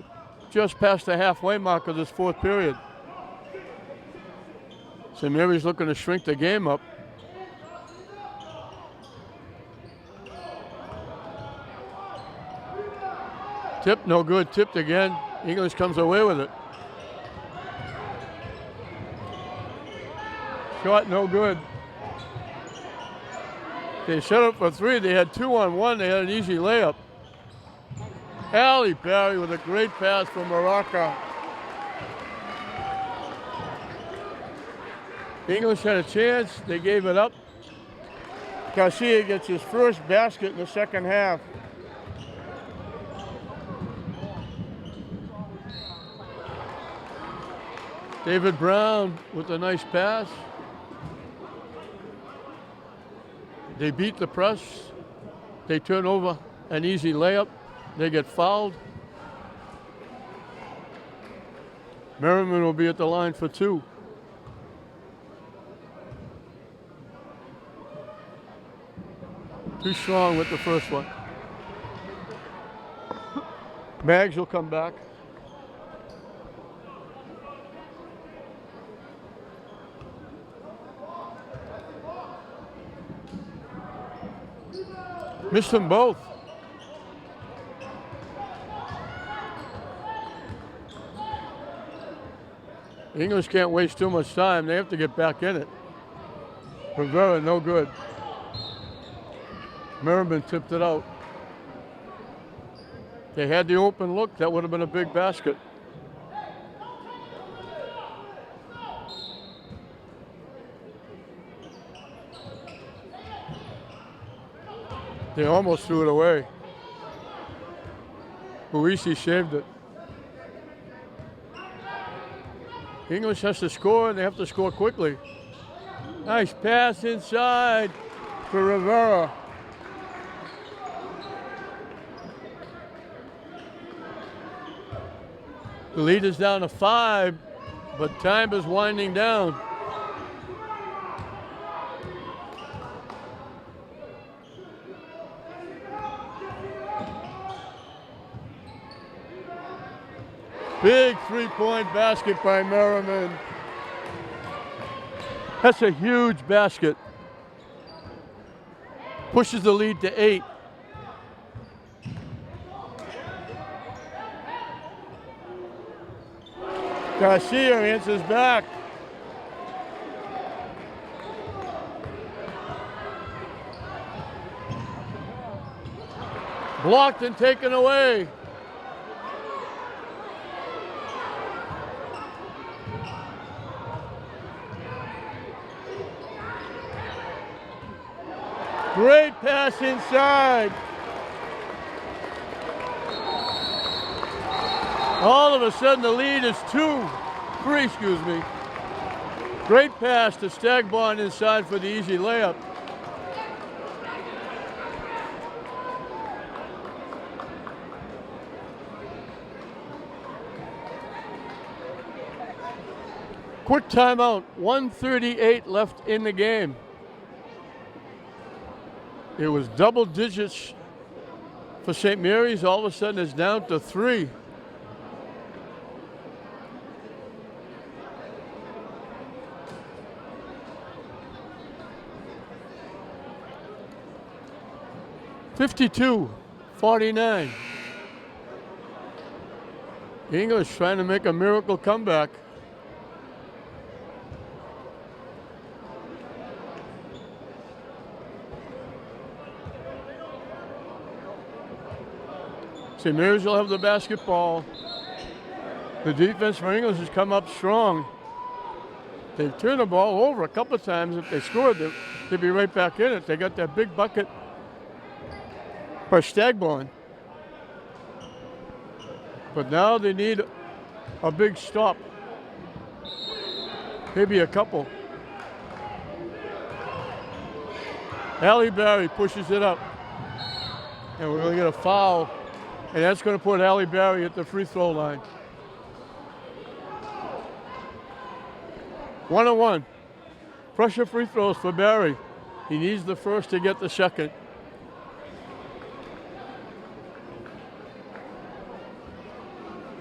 just passed the halfway mark of this fourth period. St. Mary's looking to shrink the game up. Tip, no good, tipped again. English comes away with it. Shot, no good. They set up for three. They had 2-on-1. They had an easy layup. Halle Berry with a great pass from Morocco. English had a chance. They gave it up. Garcia gets his first basket in the second half. David Brown with a nice pass. They beat the press. They turn over an easy layup. They get fouled. Merriman will be at the line for two. Too strong with the first one. Maggs will come back. Missed them both. English can't waste too much time. They have to get back in it. Rivera, no good. Merriman tipped it out. They had the open look. That would have been a big basket. They almost threw it away. Boverini saved it. English has to score, and they have to score quickly. Nice pass inside for Rivera. The lead is down to 5, but time is winding down. Big three-point basket by Merriman. That's a huge basket. Pushes the lead to 8. Garcia answers back. Blocked and taken away. Great pass inside. All of a sudden the lead is 3, excuse me. Great pass to Stagbon inside for the easy layup. Quick timeout, 1:38 left in the game. It was double digits for St. Mary's. All of a sudden it's down to 3. (52-49). English trying to make a miracle comeback. St. Mary's will have the basketball. The defense for English has come up strong. They've turned the ball over a couple of times. If they scored, they'd be right back in it. They got that big bucket for Stagbon. But now they need a big stop. Maybe a couple. Halle Berry pushes it up. And we're going to get a foul. And that's going to put Halle Berry at the free throw line. 1-on-1. Pressure free throws for Berry. He needs the first to get the second.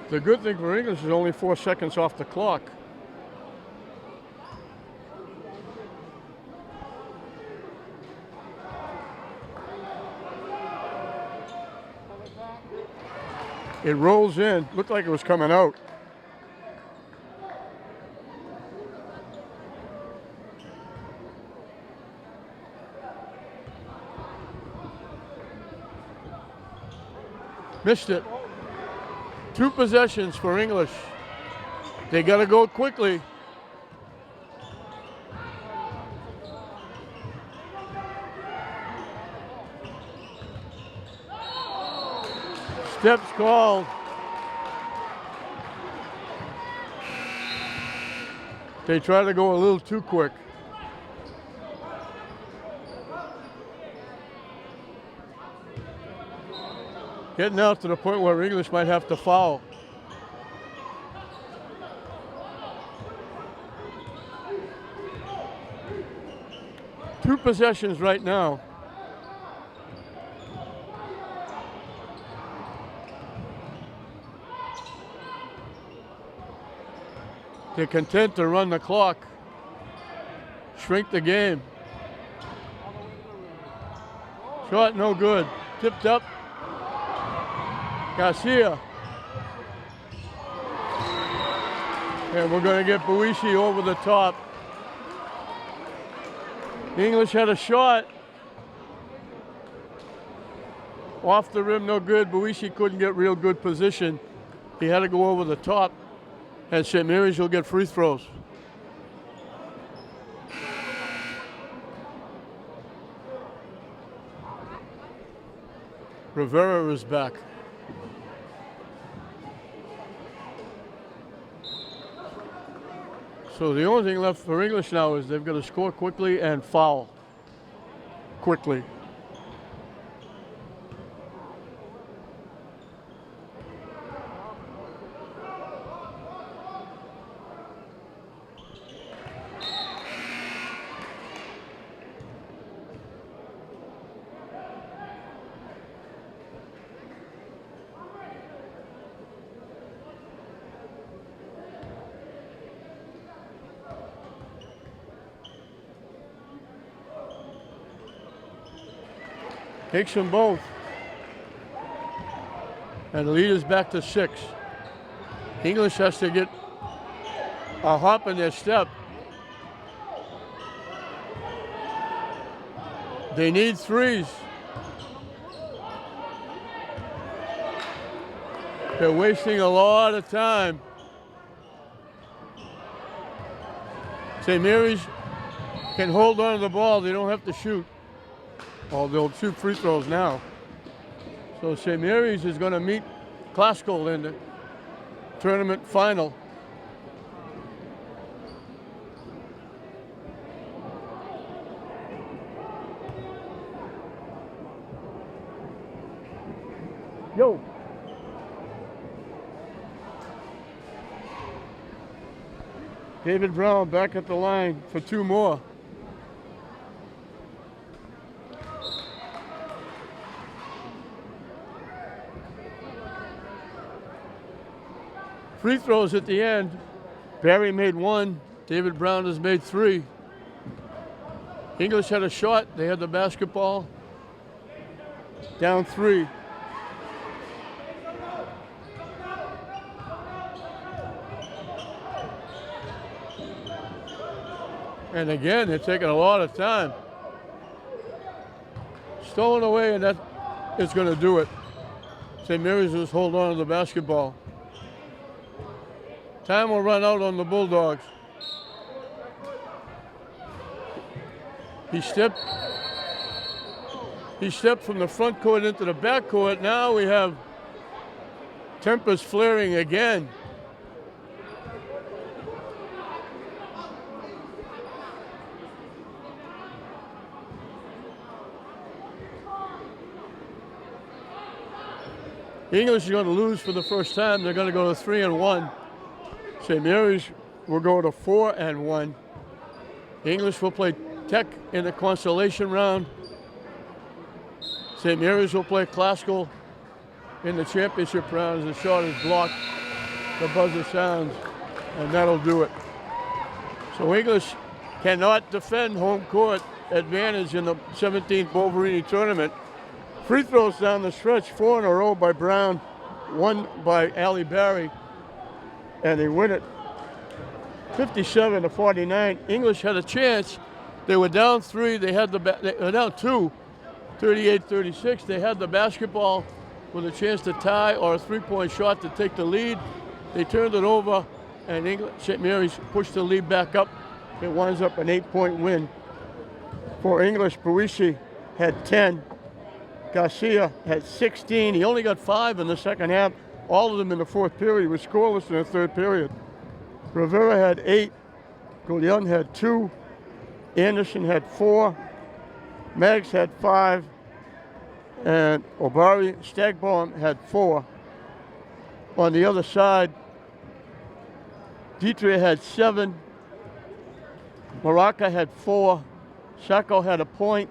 The good thing for English is only 4 seconds off the clock. It rolls in. Looked like it was coming out. Missed it. 2 possessions for English. They got to go quickly. Steps called. They try to go a little too quick. Getting out to the point where English might have to foul. Two possessions right now. They're content to run the clock, shrink the game. Shot no good. Tipped up. Garcia. And we're going to get Boverini over the top. The English had a shot. Off the rim, no good. Boverini couldn't get real good position. He had to go over the top. And St. Mary's will get free throws. Rivera is back. So the only thing left for English now is they've got to score quickly and foul quickly. Takes them both. And the lead is back to 6. English has to get a hop in their step. They need threes. They're wasting a lot of time. St. Mary's can hold on to the ball. They don't have to shoot. Oh, they'll shoot free throws now. So St. Mary's is going to meet Classical in the tournament final. Yo. David Brown back at the line for 2 more. Free throws at the end. Barry made 1. David Brown has made 3. English had a shot. They had the basketball. Down 3. And again, they're taking a lot of time. Stolen away, and that is going to do it. St. Mary's just hold on to the basketball. Time will run out on the Bulldogs. He stepped from the front court into the back court. Now we have tempers flaring again. English is going to lose for the first time. They're going to go to 3-1. St. Mary's will go to 4-1. English will play Tech in the consolation round. St. Mary's will play Classical in the championship round. As the shot is blocked, the buzzer sounds, and that'll do it. So English cannot defend home court advantage in the 17th Boverini tournament. Free throws down the stretch, 4 in a row by Brown, 1 by Ali Barry, and they win it 57-49. English had a chance. They were down 3. They were down 2, 38-36. They had the basketball. with a chance to tie or a three-point shot to take the lead. They turned it over, and St. Mary's pushed the lead back up. It winds up an 8-point win. For English, Parisi had 10. Garcia had 16. He only got 5 in the second half, all of them in the fourth period. He was scoreless in the third period. Rivera had 8. Goulion had 2. Anderson had 4. Maggs had 5. And Obari Stagbaum had 4. On the other side, Dietrich had 7. Maraca had 4. Sacco had a point.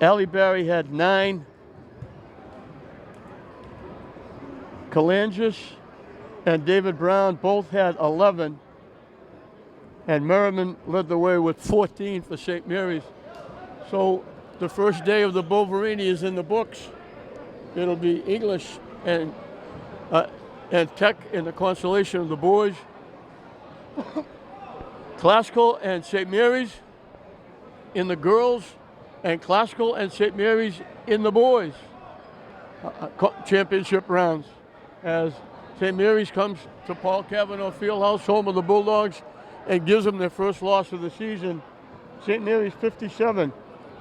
Ali Barry had 9. Kalangis and David Brown both had 11. And Merriman led the way with 14 for St. Mary's. So the first day of the Boverini is in the books. It'll be English and Tech in the consolation of the boys. Classical and St. Mary's in the girls, and Classical and St. Mary's in the boys. Championship rounds. As St. Mary's comes to Paul Cavanaugh Fieldhouse, home of the Bulldogs, and gives them their first loss of the season. St. Mary's 57,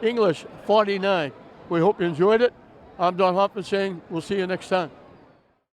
English 49. We hope you enjoyed it. I'm Don Hoffman saying we'll see you next time.